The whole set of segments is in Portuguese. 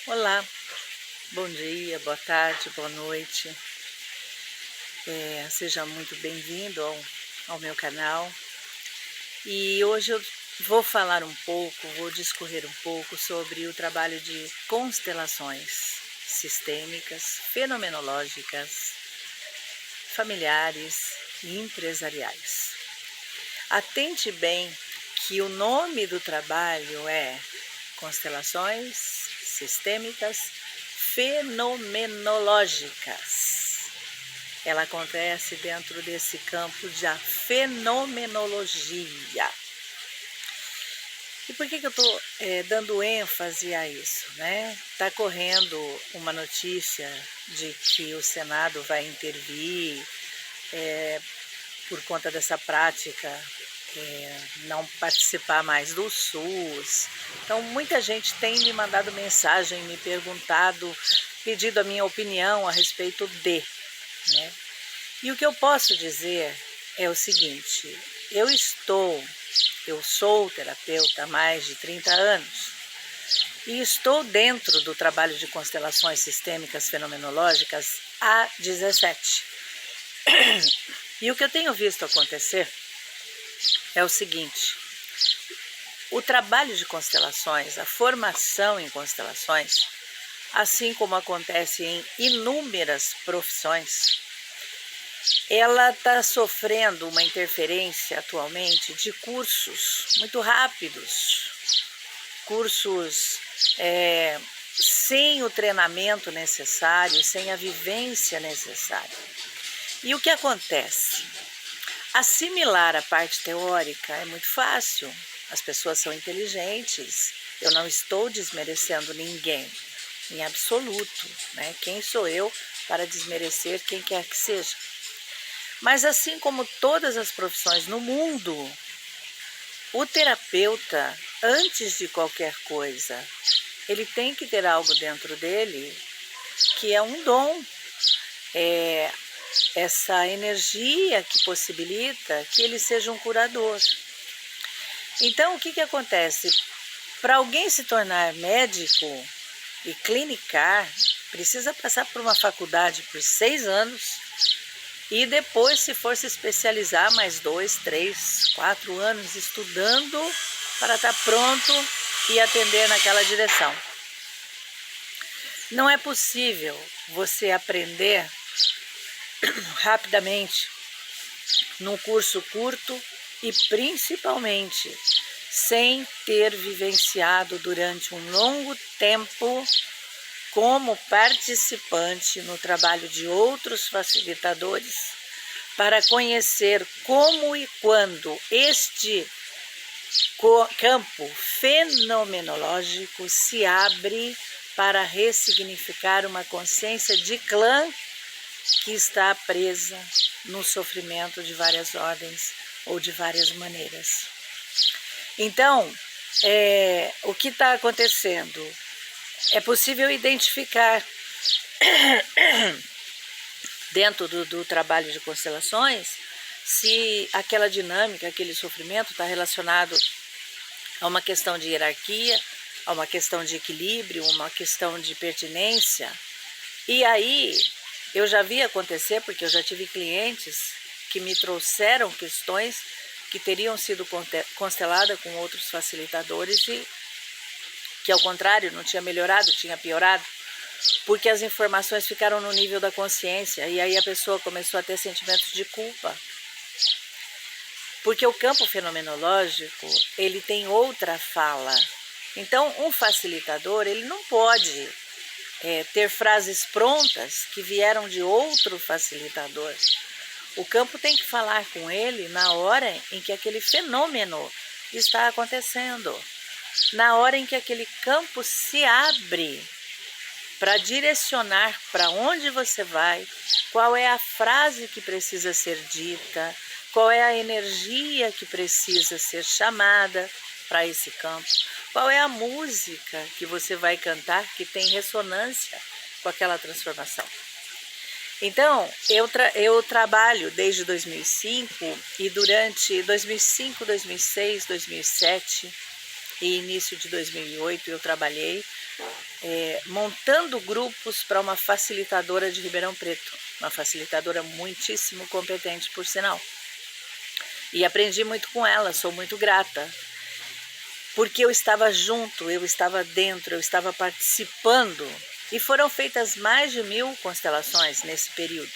Olá, bom dia, boa tarde, boa noite. Seja muito bem-vindo ao meu canal. E hoje eu vou falar um pouco, vou discorrer um pouco sobre o trabalho de constelações sistêmicas, fenomenológicas, familiares e empresariais. Atente bem que o nome do trabalho é Constelações Sistêmicas Fenomenológicas. Ela acontece dentro desse campo da fenomenologia. E por que eu estou dando ênfase a isso, né? Está correndo uma notícia de que o Senado vai intervir por conta dessa prática, não participar mais do SUS. Então, muita gente tem me mandado mensagem, me perguntado, pedido a minha opinião a respeito né? E o que eu posso dizer é o seguinte: eu sou terapeuta há mais de 30 anos e estou dentro do trabalho de constelações sistêmicas fenomenológicas há 17. E o que eu tenho visto acontecer é o seguinte: o trabalho de constelações, a formação em constelações, assim como acontece em inúmeras profissões, ela está sofrendo uma interferência atualmente de cursos muito rápidos, cursos sem o treinamento necessário, sem a vivência necessária. E o que acontece? Assimilar a parte teórica é muito fácil, as pessoas são inteligentes, eu não estou desmerecendo ninguém, em absoluto, né? Quem sou eu para desmerecer quem quer que seja? Mas assim como todas as profissões no mundo, o terapeuta, antes de qualquer coisa, ele tem que ter algo dentro dele que é um dom, essa energia que possibilita que ele seja um curador. Então, o que acontece? Para alguém se tornar médico e clinicar, precisa passar por uma faculdade por 6 anos e depois, se for se especializar, mais 2, 3, 4 anos estudando para estar pronto e atender naquela direção. Não é possível você aprender rapidamente num curso curto e principalmente sem ter vivenciado durante um longo tempo como participante no trabalho de outros facilitadores, para conhecer como e quando este campo fenomenológico se abre para ressignificar uma consciência de clã que está presa no sofrimento de várias ordens ou de várias maneiras. Então, o que está acontecendo? É possível identificar dentro do trabalho de constelações se aquela dinâmica, aquele sofrimento está relacionado a uma questão de hierarquia, a uma questão de equilíbrio, uma questão de pertinência. E aí eu já vi acontecer, porque eu já tive clientes que me trouxeram questões que teriam sido consteladas com outros facilitadores e que, ao contrário, não tinha melhorado, tinha piorado, porque as informações ficaram no nível da consciência e aí a pessoa começou a ter sentimentos de culpa. Porque o campo fenomenológico, ele tem outra fala. Então, um facilitador, ele não pode ter frases prontas que vieram de outro facilitador. O campo tem que falar com ele na hora em que aquele fenômeno está acontecendo, na hora em que aquele campo se abre para direcionar para onde você vai, qual é a frase que precisa ser dita, qual é a energia que precisa ser chamada para esse campo, qual é a música que você vai cantar que tem ressonância com aquela transformação. Então, eu trabalho desde 2005 e durante 2005, 2006, 2007 e início de 2008 eu trabalhei montando grupos para uma facilitadora de Ribeirão Preto, uma facilitadora muitíssimo competente, por sinal. E aprendi muito com ela, sou muito grata, porque eu estava junto, eu estava dentro, eu estava participando, e foram feitas mais de 1000 constelações nesse período.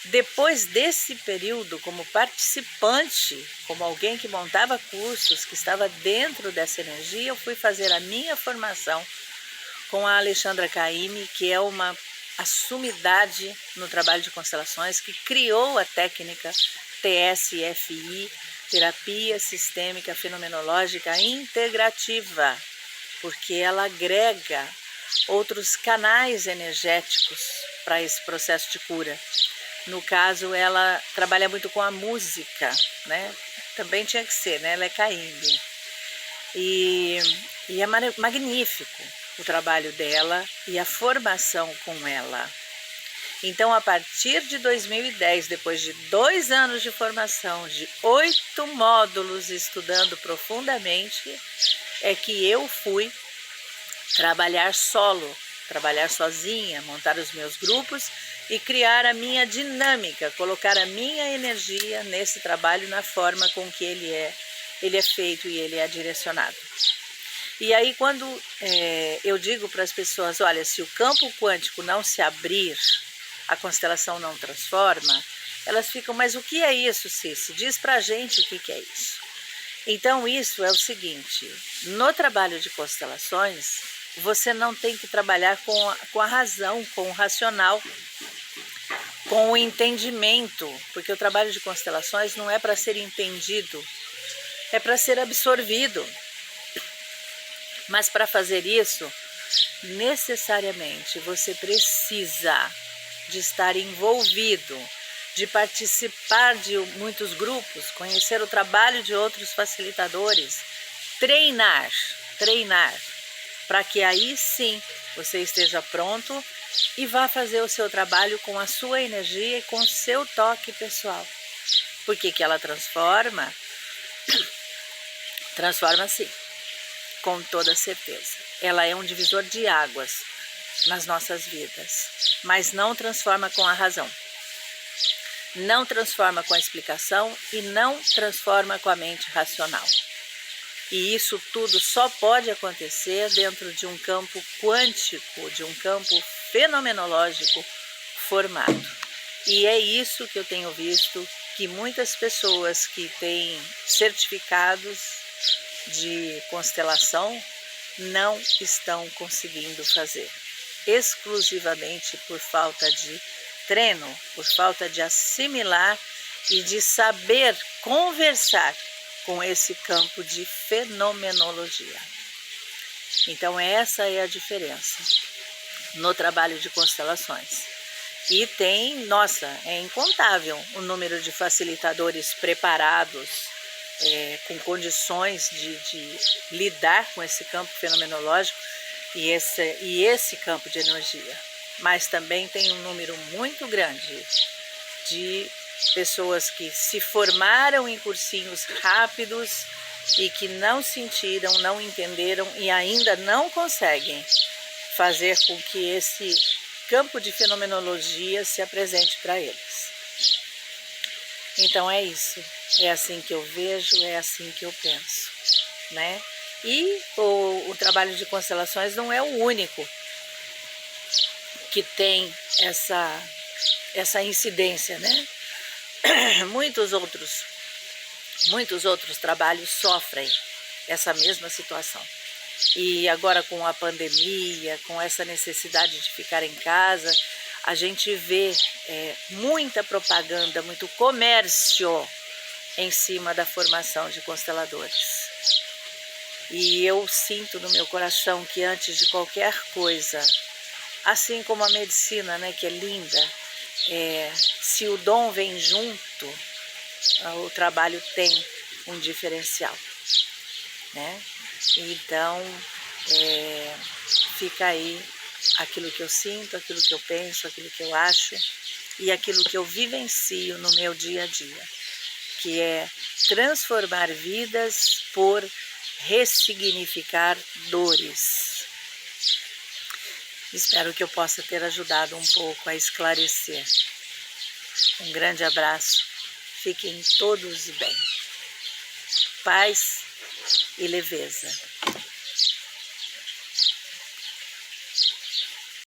Depois desse período, como participante, como alguém que montava cursos, que estava dentro dessa energia, eu fui fazer a minha formação com a Alexandra Caymmi, que é uma sumidade no trabalho de constelações, que criou a técnica TSFI, Terapia Sistêmica Fenomenológica Integrativa, porque ela agrega outros canais energéticos para esse processo de cura. No caso, ela trabalha muito com a música, né? Também tinha que ser, né? Ela é Caymmi. E é magnífico o trabalho dela e a formação com ela. Então, a partir de 2010, depois de 2 anos de formação, de 8 módulos estudando profundamente, é que eu fui trabalhar solo, trabalhar sozinha, montar os meus grupos e criar a minha dinâmica, colocar a minha energia nesse trabalho na forma com que ele é feito e ele é direcionado. E aí quando eu digo para as pessoas, olha, se o campo quântico não se abrir, a constelação não transforma, elas ficam, mas o que é isso, Cici? Diz pra gente o que é isso. Então isso é o seguinte, no trabalho de constelações, você não tem que trabalhar com a razão, com o racional, com o entendimento, porque o trabalho de constelações não é para ser entendido, é para ser absorvido. Mas para fazer isso, necessariamente você precisa de estar envolvido, de participar de muitos grupos, conhecer o trabalho de outros facilitadores, treinar, para que aí sim você esteja pronto e vá fazer o seu trabalho com a sua energia e com o seu toque pessoal. Por que ela transforma? Transforma sim, com toda certeza. Ela é um divisor de águas nas nossas vidas, mas não transforma com a razão. Não transforma com a explicação e não transforma com a mente racional. E isso tudo só pode acontecer dentro de um campo quântico, de um campo fenomenológico formado. E é isso que eu tenho visto, que muitas pessoas que têm certificados de constelação não estão conseguindo fazer, exclusivamente por falta de treino, por falta de assimilar e de saber conversar com esse campo de fenomenologia. Então essa é a diferença no trabalho de constelações. E tem, nossa, é incontável o número de facilitadores preparados, com condições de lidar com esse campo fenomenológico e esse campo de energia. Mas também tem um número muito grande de pessoas que se formaram em cursinhos rápidos e que não sentiram, não entenderam e ainda não conseguem fazer com que esse campo de fenomenologia se apresente para eles. Então é isso, é assim que eu vejo, é assim que eu penso, né? E o trabalho de constelações não é o único que tem essa incidência, né? Muitos outros trabalhos sofrem essa mesma situação. E agora com a pandemia, com essa necessidade de ficar em casa, a gente vê muita propaganda, muito comércio em cima da formação de consteladores. E eu sinto no meu coração que antes de qualquer coisa, assim como a medicina, né, que é linda, se o dom vem junto, o trabalho tem um diferencial, né? Então, fica aí aquilo que eu sinto, aquilo que eu penso, aquilo que eu acho e aquilo que eu vivencio no meu dia a dia, que é transformar vidas por ressignificar dores. Espero que eu possa ter ajudado um pouco a esclarecer. Um grande abraço, fiquem todos bem. Paz e leveza.